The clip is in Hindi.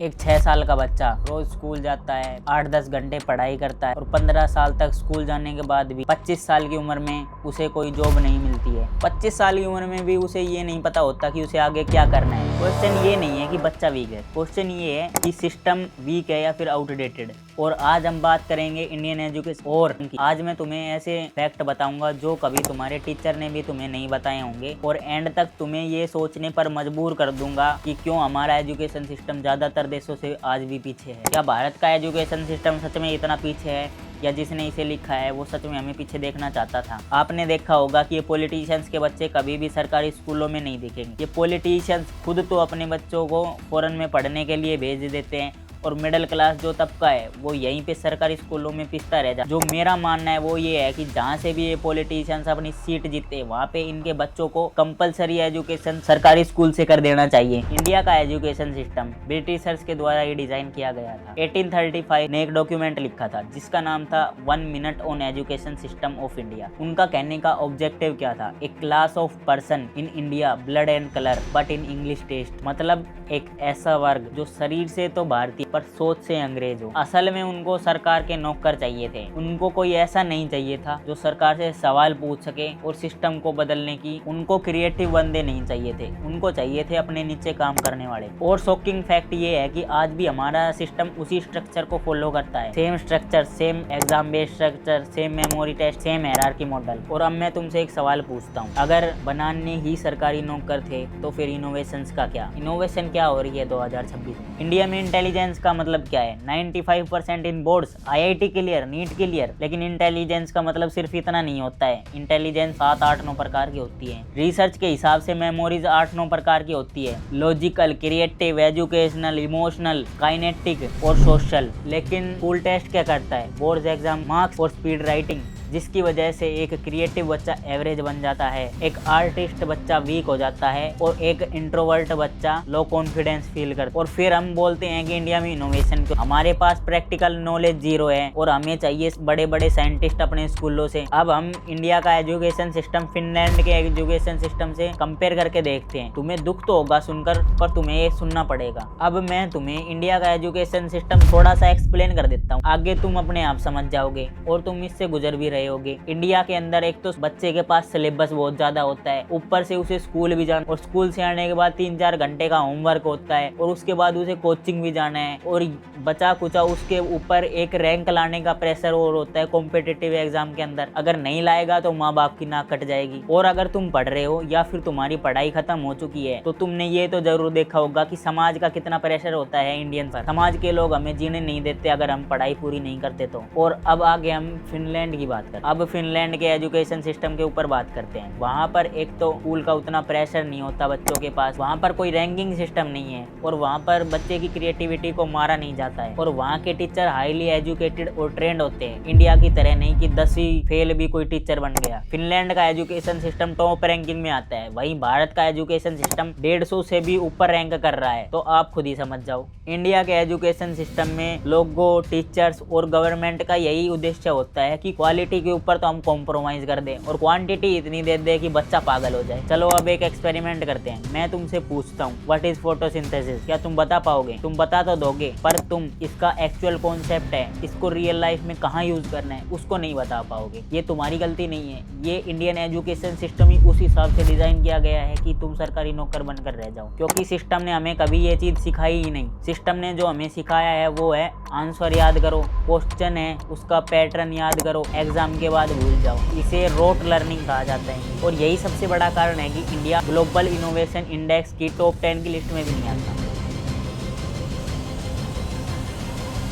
एक 6 साल का बच्चा रोज स्कूल जाता है, 8-10 घंटे पढ़ाई करता है और 15 साल तक स्कूल जाने के बाद भी 25 साल की उम्र में उसे कोई जॉब नहीं मिलती है। 25 साल की उम्र में भी उसे ये नहीं पता होता कि उसे आगे क्या करना है। क्वेश्चन ये नहीं है कि बच्चा वीक है, क्वेश्चन ये है कि सिस्टम वीक है या फिर आउटडेटेड। और आज हम बात करेंगे इंडियन एजुकेशन और आज मैं तुम्हें ऐसे फैक्ट बताऊंगा जो कभी तुम्हारे टीचर ने भी तुम्हें नहीं बताए होंगे और एंड तक तुम्हें ये सोचने पर मजबूर कर दूंगा कि क्यों हमारा एजुकेशन सिस्टम ज्यादातर देशों से आज भी पीछे है। क्या भारत का एजुकेशन सिस्टम सच में इतना पीछे है या जिसने इसे लिखा है वो सच में हमें पीछे देखना चाहता था। आपने देखा होगा कि ये पॉलिटिशियंस के बच्चे कभी भी सरकारी स्कूलों में नहीं दिखेंगे। ये पॉलिटिशियंस खुद तो अपने बच्चों को फॉरेन में पढ़ने के लिए भेज देते हैं और मिडिल क्लास जो तबका है वो यहीं पे सरकारी स्कूलों में पिसता रह जाता। जो मेरा मानना है वो ये है कि जहाँ से भी ये पॉलिटिशियंस अपनी सीट जीते वहाँ पे इनके बच्चों को कंपलसरी एजुकेशन सरकारी स्कूल से कर देना चाहिए। इंडिया का एजुकेशन सिस्टम ब्रिटिशर्स के द्वारा ही डिजाइन किया गया था। 1835 ने एक डॉक्यूमेंट लिखा था जिसका नाम था 1 minute on education system of India. उनका कहने का ऑब्जेक्टिव क्या था? A class of person in India blood and colour but in English taste. मतलब एक ऐसा वर्ग जो शरीर से तो भारतीय पर सोच से अंग्रेज हो। असल में उनको सरकार के नौकर चाहिए थे। उनको कोई ऐसा नहीं चाहिए था जो सरकार से सवाल पूछ सके और सिस्टम को बदलने की उनको क्रिएटिव बंदे नहीं चाहिए थे। उनको चाहिए थे अपने नीचे काम करने वाले। और शॉकिंग फैक्ट ये है कि आज भी हमारा सिस्टम उसी स्ट्रक्चर को फॉलो करता है। Same structure, same exam based structure, same memory test, same hierarchy model. और अब मैं तुमसे एक सवाल पूछता हूँ, अगर बनाने ही सरकारी नौकर थे तो फिर इनोवेशन का क्या? इनोवेशन क्या हो रही है 2026 में? इंडिया में इंटेलिजेंस का मतलब क्या है? 95% in boards, IIT clear, NEET clear. लेकिन इंटेलिजेंस का मतलब सिर्फ इतना नहीं होता है। इंटेलिजेंस 7-8-9 प्रकार की होती है। रिसर्च के हिसाब से मेमोरीज 8-9 प्रकार की होती है। Logical, creative, educational, emotional, kinetic और सोशल। लेकिन स्कूल टेस्ट क्या करता है? बोर्ड्स एग्जाम, मार्क्स और स्पीड राइटिंग, जिसकी वजह से एक क्रिएटिव बच्चा एवरेज बन जाता है, एक आर्टिस्ट बच्चा वीक हो जाता है और एक इंट्रोवर्ट बच्चा लो कॉन्फिडेंस फील करता है। और फिर हम बोलते हैं कि इंडिया में इनोवेशन क्यों? हमारे पास प्रैक्टिकल नॉलेज जीरो है और हमें चाहिए बड़े बड़े साइंटिस्ट अपने स्कूलों से। अब हम इंडिया का एजुकेशन सिस्टम फिनलैंड के एजुकेशन सिस्टम से कंपेयर करके देखते हैं। तुम्हें दुख तो होगा सुनकर, पर तुम्हें ये सुनना पड़ेगा। अब मैं तुम्हें इंडिया का एजुकेशन सिस्टम थोड़ा सा एक्सप्लेन कर देता हूँ, आगे तुम अपने आप समझ जाओगे और तुम इससे गुजर भी होगे। इंडिया के अंदर एक तो बच्चे के पास सिलेबस बहुत ज्यादा होता है, ऊपर से उसे स्कूल भी जाना और स्कूल से आने के बाद 3-4 घंटे का होमवर्क होता है और उसके बाद उसे कोचिंग भी जाना है और बचा कुचा उसके ऊपर एक रैंक लाने का प्रेशर और होता है कॉम्पिटिटिव एग्जाम के अंदर। अगर नहीं लाएगा तो माँ बाप की नाक कट जाएगी। और अगर तुम पढ़ रहे हो या फिर तुम्हारी पढ़ाई खत्म हो चुकी है तो तुमने ये तो जरूर देखा होगा कि समाज का कितना प्रेशर होता है इंडियन पर। समाज के लोग हमें जीने नहीं देते अगर हम पढ़ाई पूरी नहीं करते तो। और अब आगे हम फिनलैंड की बात करते हैं। अब फिनलैंड के एजुकेशन सिस्टम के ऊपर बात करते हैं। वहाँ पर एक तो स्कूल का उतना प्रेशर नहीं होता बच्चों के पास, वहाँ पर कोई रैंकिंग सिस्टम नहीं है और वहाँ पर बच्चे की क्रिएटिविटी को मारा नहीं जाता है और वहाँ के टीचर हाईली एजुकेटेड और ट्रेंड होते हैं। इंडिया की तरह नहीं कि 10वीं फेल भी कोई टीचर बन गया। फिनलैंड का एजुकेशन सिस्टम टॉप रैंकिंग में आता है, वहीं भारत का एजुकेशन सिस्टम 150 से भी ऊपर रैंक कर रहा है। तो आप खुद ही समझ जाओ। इंडिया के एजुकेशन सिस्टम में लोगों, टीचर्स और गवर्नमेंट का यही उद्देश्य होता है कि क्वालिटी के ऊपर तो हम कॉम्प्रोमाइज कर दें और क्वांटिटी इतनी दे दे कि बच्चा पागल हो जाए। चलो अब एक एक्सपेरिमेंट करते हैं। मैं तुमसे पूछता हूँ, व्हाट इज फोटोसिंथेसिस? क्या तुम बता पाओगे? तुम बता तो दोगे, पर तुम इसका एक्चुअल कॉन्सेप्ट है, इसको रियल लाइफ में कहाँ यूज करना है उसको नहीं बता पाओगे। ये तुम्हारी गलती नहीं है, ये इंडियन एजुकेशन सिस्टम ही उस हिसाब से डिजाइन किया गया है कि तुम सरकारी नौकर बनकर रह जाओ। क्योंकि सिस्टम ने हमें कभी ये चीज सिखाई ही नहीं। सिस्टम ने जो हमें सिखाया है वो है आंसर याद करो, क्वेश्चन है उसका पैटर्न याद करो, एग्जाम के बाद भूल जाओ। इसे रोट लर्निंग कहा जाता है और यही सबसे बड़ा कारण है कि इंडिया ग्लोबल इनोवेशन इंडेक्स की टॉप 10 की लिस्ट में भी नहीं आता।